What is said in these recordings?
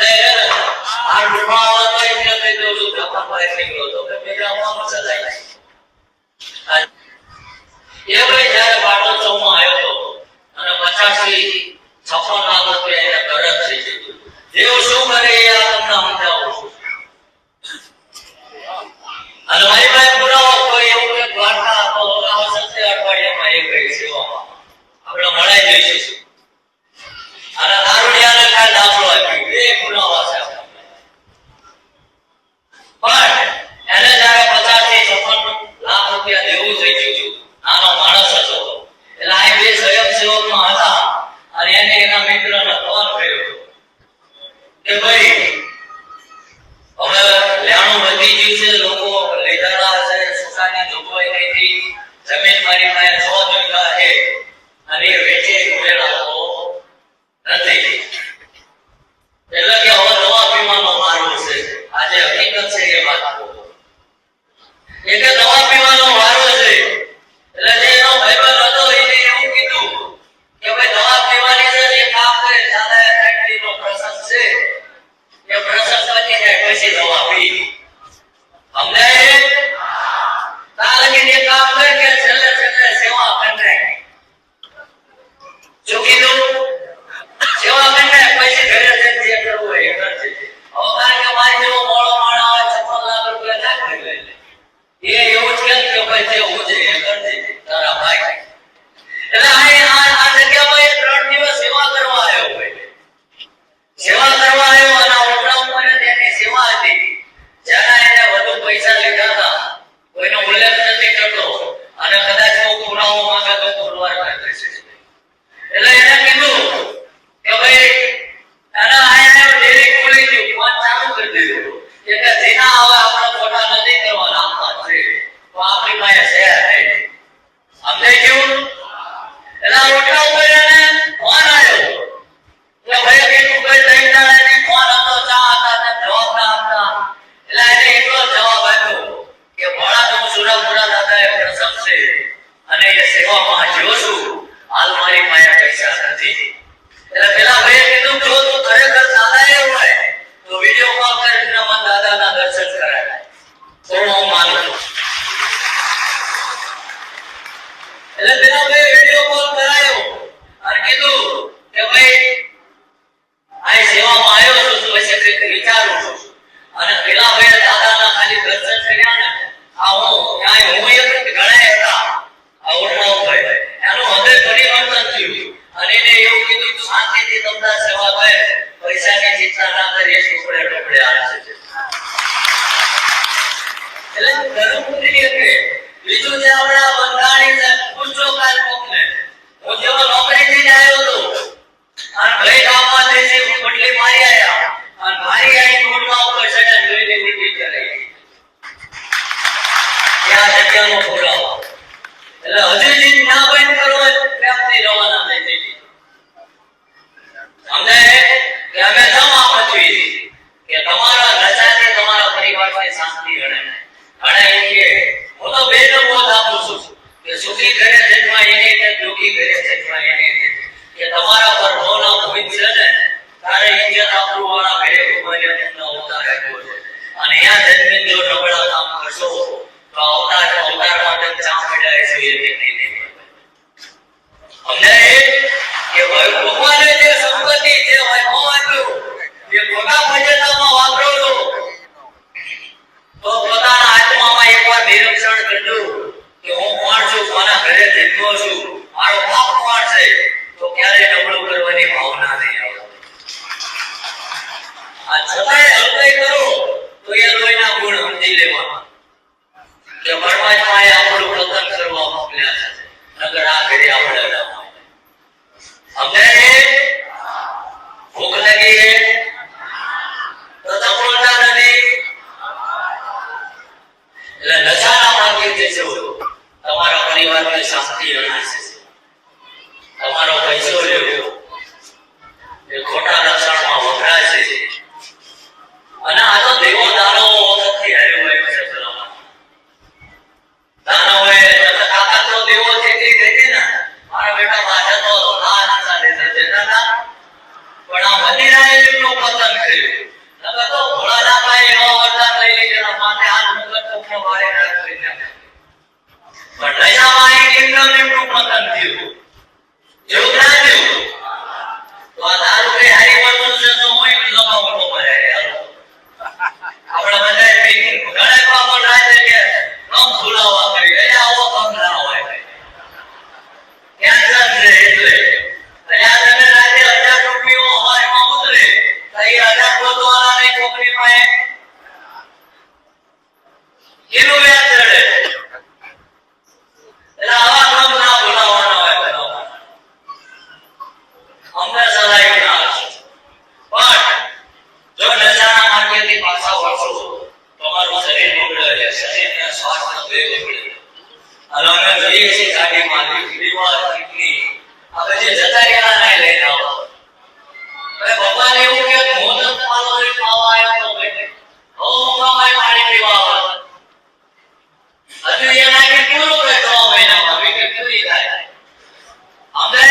આ ડુબાવા તો એમને કહી દઉં છું જપા બહાર નીકળો તો કે બીજા કામ ચલાય એ ભાઈ જ્યારે બાળોત્સવમાં આવ્યો હતો અને 50 થી 56 લાખ રૂપિયા એને તરત થઈ ગયું. દેવ શું કરે એ આ તમને સમજાવું છું. અને મારી પાસે પુરાવો કોઈ એવું કે દ્વારકા તો ઓલા સત્ય અઠવાડિયામાં એક ગઈ સેવામાં આપણે મળાઈ જઈશું. અને દારૂડિયાને કાલ દાખલો આપ્યો એ પુરાવા છે. પણ એને જ્યારે 50 થી 56 લાખ રૂપિયા દેવું થઈ ગયું. આનો માણસ હતો એટલે આ બે સ્વયંસેવકમાં હતા અને એને એના મિત્રને ફોન કર્યો કે ભાઈ હવે લેણું વધી ગયું છે, લોકો લીધેલા છે, સુકાની જોગવાઈ નથી, જમીન મારી પાસે 100 વીઘા છે અને એ વેચી ગયેલા તો નથી. એટલે કે હવે દવા પીવાનો વારો છે. આજે હકીકત છે એ વાત એ કે દવા પીવાનો વારો છે. એટલે જે એનો ભાઈબંધ હતો એને એવું કીધું કે ભાઈ દવા પીવાની છે એ કામ કરે ચાલે ફેક્ટરીનો પ્રસંગ છે એ પ્રસંગ પછી જાય પછી દવા પી અમને તાલગી ને કામ કરે કે છેલ્લે સેવા કરે જો કીધું સેવા કરે પછી ઘરે જઈને જે કરવું હોય એ કરજે. હવે કારણ કે મારી જેવો મોળો માણસ આવે 56 લાખ રૂપિયા નાખી લે એ એવું જ કે ભાઈ જે હું છે એ કરજે તારા ભાઈ. એટલે આ જગ્યામાં એ 3 દિવસ સેવા કરવા આવ્યો ભાઈ. સેવા કરવા આવ્યો અને ઓટલા ઉપર તેની સેવા હતી. જ્યારે એને વધુ પૈસા લીધા હતા કોઈનો ઉલ્લેખ નથી કરતો અને કદાચ કોઈ પુરાવો માંગે તો પુરવાર કરી દેશે. એટલે એને કીધું કે ભાઈ આના આયા ડેરી ખોલી દીધું, ફોન ચાલુ કરી દીધું કે જેના હવે આપણે ફોટા નથી કરવાના આપવા છે તો આપણી પાસે શેર થાય અમને કેવું. એટલે ઓટલા ઉપર એને ફોન આવ્યો કે ભાઈ કેટલું કોઈ દઈદાર એને ફોન હતો ચા હતા ને જવાબ ના આપતા. એટલે એને એટલો જવાબ આપ્યો કે ભણા તો સુરાપુરા દાદાએ પ્રસંગ છે અને એ સેવામાં જ્યો છું, હાલ મારી પાસે પૈસા નથી. એટલે પેલા ભાઈએ કીધું જો તું ખરેખર દાદાએ હોય તો વિડિયો કોલ કરીને મને દાદાના દર્શન કરાય તો હું માનું છું. એટલે પેલા ભાઈએ વિડિયો કોલ કરાયો અને કીધું કે ભાઈ આ સેવામાં આવ્યો છું તો પછી કંઈક વિચારું છું. અને પેલા ભાઈએ દાદાના ખાલી દર્શન કર્યા ને આ હું એક ઘણા હતા આ ઓટલા ઉપર એનું હૃદય પરિવર્તન થયું અને એને એવું કીધું શાંતિથી તમને સેવા કરે પૈસાની ચિંતા ના કરી ટુકડે ટુકડે આવશે. એટલે ધર્મપુત્રી એટલે બીજું જે આપણા બંધાણી છે પૂછો કાલ કોકને હું જેવો નોકરીથી જ આવ્યો હતો અને ભાઈ ગામમાં જઈને બદલી મારી આવ્યા અને મારી આવી ટોટલા ઉપર સડા જોઈને નીકળી ચલાઈ ત્યાં જગ્યાનો પુરાવો. એટલે હજી જીત ના બંધ કરો પ્રેમથી રવાના થઈ જઈએ. અમને કે અમે જમા પચવી કે તમારા રજાથી તમારા પરિવારને શાંતિ રહે. અને એ કે હું તો બેનો બોધ આપું છું કે સુખી ઘરે જન્મા એને કે દુખી ઘરે જન્મા એને કે તમારા પર રોના હોય છે ને તારે ઇજ્જત આપણું વાળા ઘરે ઘુમાયા તમને અવતાર આપ્યો છે અને અહીંયા જન્મી જો નબળા કામ કરશો તો અવતાર માટે ચા પડ્યા છે એ નહીં. અમને કે ભગવાને જે સંપત્તિ જે વૈભવ આપ્યું એ ખોટા મર્યાદામાં વાપરો તો પોતાના આત્મામાં એકવાર નિરીક્ષણ કરજો કે હું કોણ છું, કોના ઘરે જન્મ્યો છું, મારો બાપ કોણ છે, તો ક્યારે નબળું કરવાની ભાવના નહીં આવે. આ છતાંય હૃદય કરો તો એ લોહીના ગુણ સમજી લેવા કે પરમાત્માએ આપણું પતન કરવા મોકલ્યા છે નગર આ ઘરે આપણે અમને ભૂખ લાગી છે તો તમે બોલતા નથી. એટલે નશાના માર્ગે જશો તમારા પરિવારની શાંતિ રહેશે. તમારો પૈસો લેવો એ ખોટા રક્ષણમાં વપરાય છે અને આ તો દેવો દાનવો વખતથી આવ્યો હોય છે. દાનવોએ તાકાત તો દેવો જેટલી હતી ને મારા બેટા માથે તો ના ના દેતા પણ આ મંદિરાએ એમનું પતન કર્યું. એ આધાર ગોતવાના નહીં કોકની પાસે એનું વ્યાજ ચડે એટલે આવા કામ ના બોલાવવાના હોય બનાવવાના અમને સલાહ ના આપશે પણ જો નજારા માર્ગેથી પાછા વળશો તમારું શરીર બગડે શરીરના સ્વાસ્થ્ય બે બગડે અને અમે જોઈએ છીએ ગાડીમાં લીવર કિડની હવે જે જતા રહ્યા ના લઈને આવો અરે ભગવાન એવું કે મોદક પાલો લઈ પાવા આવ્યો તો બેટે હો મામાય પાણી પીવા આવો હજુ એ નાખી પૂરું કરે 6 મહિનામાં વિકેટ પૂરી થાય અમે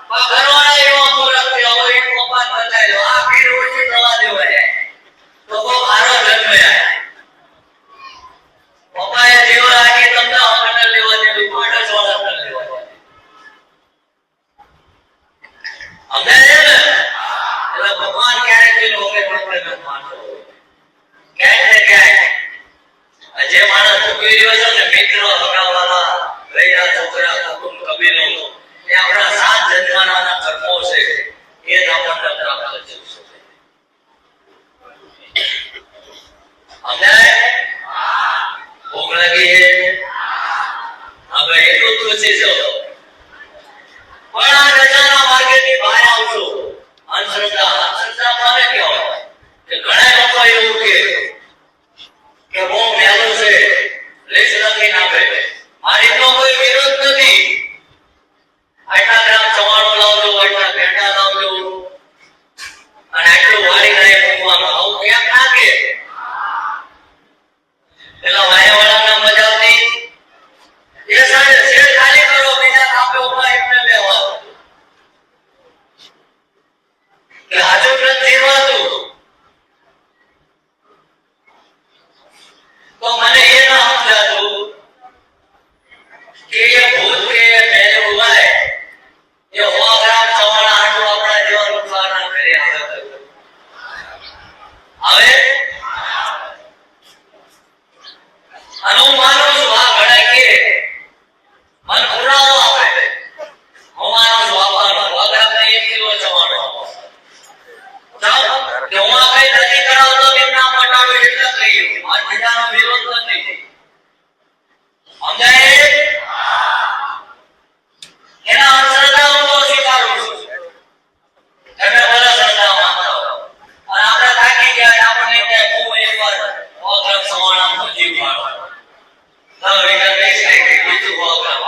ઘરવાળા એવો મૂર્ખ કે હવે એક પપ્પા બતાવી દો આ ભીડ ઓછી થવા દેવાય તો કોઈ મારો જન્મ પપ્પાએ જીવ રાખી તમને અમને લેવા દીધું કોઈ છોડા ન લેવા અમને એટલે ભગવાન ક્યારેક બી લોકે આપણે માનતો ક્યાંક ને ક્યાંક જે માણસ ચૂકી રહ્યો છે ને મિત્ર હગાવાલા રહ્યા છોકરા કુટુંબ કબીલો એ આપણા 7 જન્મના કર્મો છે એ જ આપણને પ્રાપ્ત થશે અમને ભૂખ લાગી છે હવે એટલું જ પૂછી જાઓ પણ આ નજારા માર્ગેથી બહાર આવશો અંધશ્રદ્ધા માને કહેવાય કે ઘણા લોકો એવું કે બહુ મેલું છે લેસ લખી નાખે મારી તો કોઈ વિરોધ નથી આટલા ગ્રામ ચવાણો લાવજો આટલા પેંડા લાવજો અને આટલું વાળી રહે મૂકવાનું આવું કેમ નાખે પેલા વાયાવાળાને મજા આવતી એ સાડે શેર ખાલી કરો બીજા કાપે ઉભા એમને લેવા કે હાજુ વ્રત જીવાતું તો મને એ ના સમજાતું કે એ ભૂત કે મેલે ઉભાય એ 100 ગ્રામ ચવાણા આટલું આપણા જેવા નુકસાન ના કરે હવે અને હું માનું છું આ ઘણા કે મન પુરાવો આપે હું માનું છું આપવાનો 100 ગ્રામ ને 1 કિલો ચવાણો જાઓ કે હું આ કઈ નથી કરાવતો કે ના મટાડો એટલે કહી માર બીજાનો વિરોધ નથી સમજાય એના અંધશ્રદ્ધા હું તો સ્વીકારું છું તમે બોલો શ્રદ્ધા માનતા હો અને આપણે થાકી ગયા આપણને કે હું એકવાર 100 ગ્રામ ચવાણા નો જીવ મારો તો વિચાર કઈ છે કે બીજું 100 ગ્રામ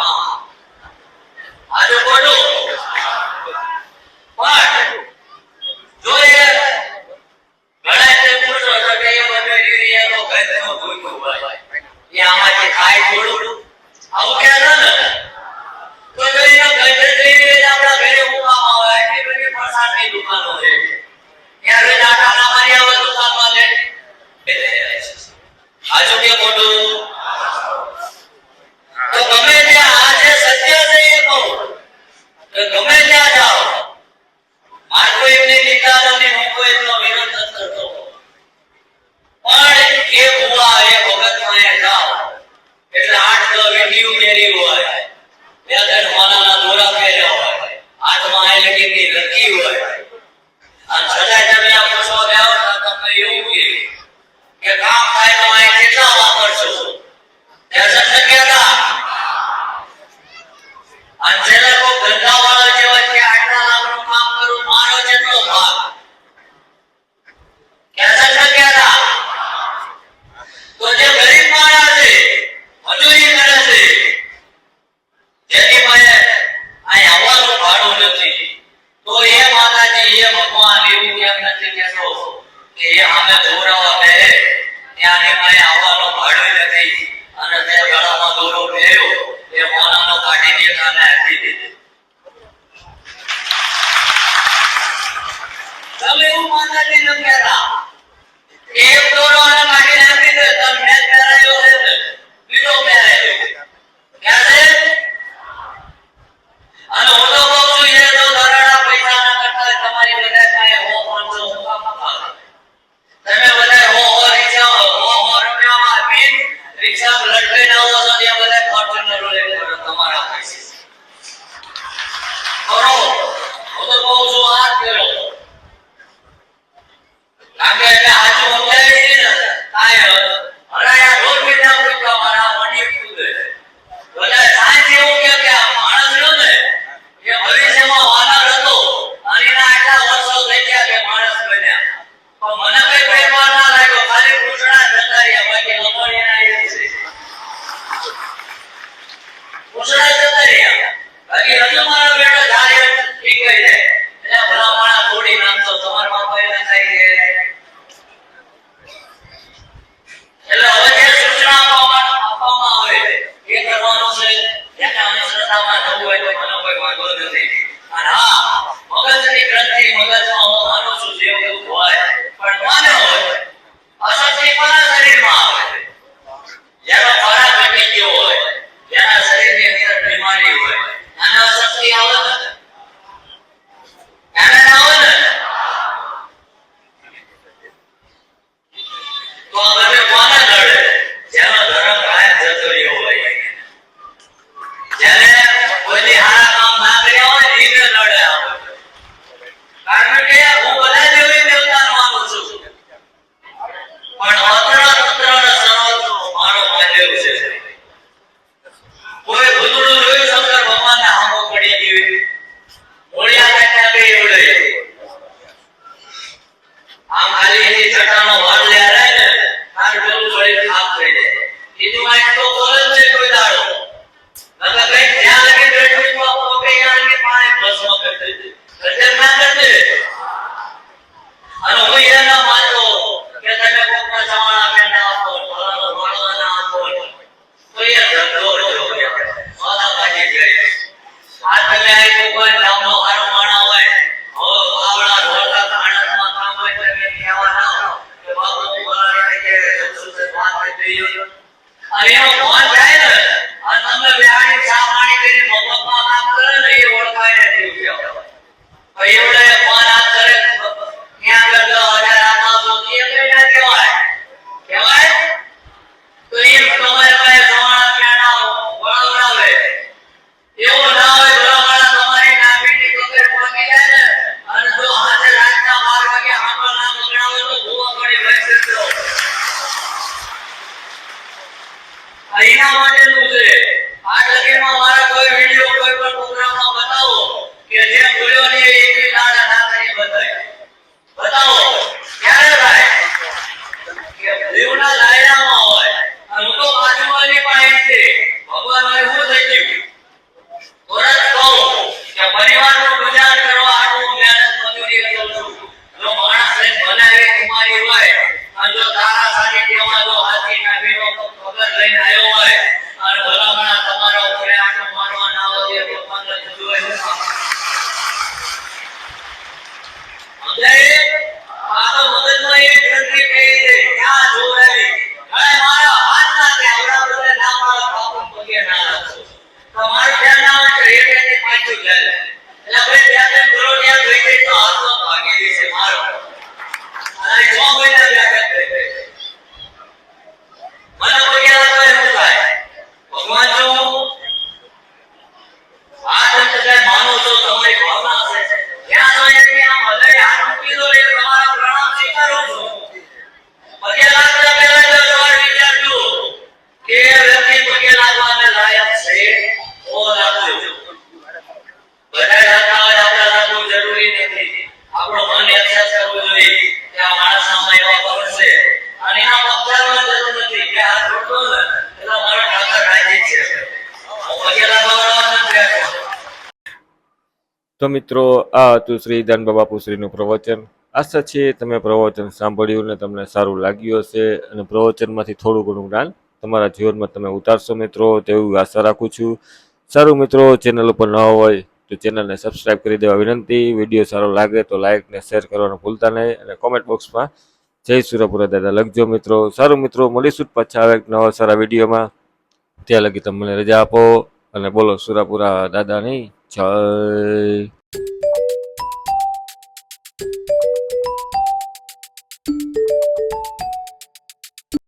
આજે બોલો પણ જો એ ઘણા તે પૂછો તો કે એ બધું રીએ તો ઘરનો ભૂખ્યો હોય એ આમાંથી ખાય થોડું આવું કે ને તો જો એના ઘરે જઈને આપણા ઘરે ઉકામાં હોય એટલી બધી ફરસાણની દુકાનો છે ત્યાં રોજ આટા ના મારી આવે દુકાનમાં લે આજુ કે મોટું તો ગમે ત્યાં આ જે સત્ય છે એ કહું તો ગમે ત્યાં જાઓ માર કોઈ એમની નિંદા નથી હું કોઈ એમનો વિરોધ નથી કરતો પણ એ ભૂવા એ ભગતમાં જાઓ એટલે 8-10 વિડીયો મેરી હોય 2-3 માનાના દોરા ફેર્યા હોય હાથમાં આયલકીની લકી હોય અને છતાંય તમે આ પૂછવા જાઓ તો તમને એવું કે કામ થાય તો આ કેટલા વાપરશો ત્યાં શક્યતા અને જેલા કો ધંધાવાળા જેવા કે આટલા લાખનું કામ કરું મારો જેટલો ભાગ ક્યાં શક્યતા તો જે ગરીબ માણસ છે મજૂરી કરે છે જેની પાસે અહીં આવવાનું ભાડું નથી તો એ માતાજી એ ભગવાન એવું કેમ નથી કહેતો કે એ સામે દોરાવા બેહે ત્યાંની પાસે આવવાનું ભાડું નથી અને તે ગળામાં દોરો પહેર્યો એ મોનાનો કાઢી દે અને આપી દીધો તમે એવું માતાજી ન કહેતા એક દોરો અને કાઢીને આપી દે તમે પહેરાયો છે બીજો પહેરાયો ક્યાં છે અને હું તો કહું છું એ તો ધરાડા પૈસા ના કરતા તમારી બધા કાંઈ 100-500 તમે બધા 100 રૂપિયામાં આપી રિક્ષા લટકાઈને આવો છો ત્યાં બધા ફોર્ચ્યુનરો લઈને તમારા પૈસા કરો હું તો કહું છું આ કરો અશક્તિ મગજમાં હું માનું છું જે બધું હોય પણ કોને હોય અશક્તિ કોના શરીરમાં આવે જેનો ખોરાક ઘટી ગયો હોય જેના શરીરની અંદર બીમારી હોય અને અશક્તિ આવે ને એને આવે ને તો આ બધે કોને લડે જેનો ધર્મ કાયમ જતો રહ્યો હોય જેને કોઈ હારા કામ ના કર્યા હોય એને લડે આવે કારણ કે હું બધા દેવી દેવતાને માનું છું પણ અત્ર તત્ર સર્વત્ર મારો મહાદેવ છે કોઈ ભૂતળું જોઈ શંકર ભગવાનને હામો પડી ગયું મોળિયા કાઢ્યા બે એવડે આમ ખાલી એની ચટાનો વાળ લે રહે ને તાર પેલું શરીર ખાપ થઈ જાય કીધું આ તો બોલે છે કોઈ દાડો નકર કઈ ધ્યાન લગે બેઠું તો કે યાર કે પાણી ભસ્મ કરી દે ગજર ના કરજે અને હું એના માનો કે તમે કોકના જવાના પેંડા આપો ભલાનો ભણવાના આપો તો એ ધંધો જો સોના ભાજી જાય આ તમે આ કોઈ નામનો હારો માણા હોય હો બાવળા ઢોળતા આણંદમાં કામ હોય તમે કહેવા ના કે બાપુ ભલાને કે સુસુસ વાત થઈ ગઈ અને એનો ફોન જાય ને અને તમે બેહાડી ચા પાણી કરીને મફતમાં કામ કરે ને એ ઓળખાય નથી ઉઠ્યો ભાઈ એવડે ફોન આ કરે ત્યાં આગળ 10,000 આપો તો એ કઈ ના કહેવાય કહેવાય તો એમ તમારે પાસે સવાણા પેંડા વળાવડાવે એવું ના હોય ભલામણા તમારી નાભીની વગર પહોંચી જાય ને અને જો હાથે રાતના 12 વાગે હાંભળ ના બગડાવે તો ભૂવા પડી બેસી જતો એના માટેનું છે આ લગીમાં મારા કોઈ વિડિયો કોઈ પણ પ્રોગ્રામમાં બતાવો કે જે બોલ્યો ને એકલી લાડા ના કરી બતાવો ક્યારે થાય કે દેવના લાયરામાં હોય અને હું તો બાજુવાળી પાસે છે ભગવાન મારે શું થઈ ગયું તરત કહું કે પરિવારનું ગુજાર કરવા આટલું મહેનત મજૂરી કરું છું જો માણસને બનાવે કુમારી હોય અને જો તારા સાનિધ્યમાં જો હાથી નાભીનો પગર લઈને આવ્યો હોય અને ભલામણા તમારા ઉપર આટલો મારવા ના આવે એ ભગવાનને જોઈ છે આ તો મગજમાં એક ગંદકી પડી છે ક્યાં જોડાવી અરે મારા હાથ ના કે આવડા બધા ના મારા બાપુ પગે ના લાગો તમારું ધ્યાન ના હોય તો એક એક પાછું જાય એટલે ભાઈ ત્યાં તેમ ગરોડિયા થઈ ગઈ તો હાથમાં ભાગી દેશે મારો અને 6 મહિના વ્યાખ્યા થઈ ગઈ મને પગે લાગે શું થાય ભગવાન જો આ તમે માનો છો તમારી ભાવના છે ત્યાં જોઈએ કે આમ હૃદય હાથ મૂકી દો એ તમારા પ્રણામ સ્વીકારો છો પગે લાગતા પહેલા જો સવાલ વિચારજો કે વ્યક્તિ પગે લાગવાને લાયક છે ઓ લાગજો બધા લાગતા હોય આપણે લાગવું જરૂરી નથી આપણો મન એક્સેસ કરવું જોઈએ કે આ માણસમાં એવા ગુણ છે અને એના પગચારવાની જરૂર નથી કે આ રોટલો ને એટલે મારો ઠાકર રાજી છે હું પગે લાગવાનો નથી તો મિત્રો આ હતું શ્રી દાનબા બાપુશ્રીનું પ્રવચન આશા છે તમે પ્રવચન સાંભળ્યું ને તમને સારું લાગ્યું હશે અને પ્રવચનમાંથી થોડું ઘણું જ્ઞાન તમારા જીવનમાં તમે ઉતારશો મિત્રો તેવું આશા રાખું છું સારું મિત્રો ચેનલ ઉપર ન હોય તો ચેનલને સબસ્ક્રાઇબ કરી દેવા વિનંતી વિડીયો સારો લાગે તો લાઇક ને શેર કરવાનું ભૂલતા નહીં અને કોમેન્ટ બોક્સમાં જય સુરાપુરા દાદા લખજો મિત્રો સારું મિત્રો મળીશું પાછા આવે એક નવા સારા વિડીયોમાં ત્યાં લગી તમે મને રજા આપો અને બોલો સુરાપુરા દાદાની જય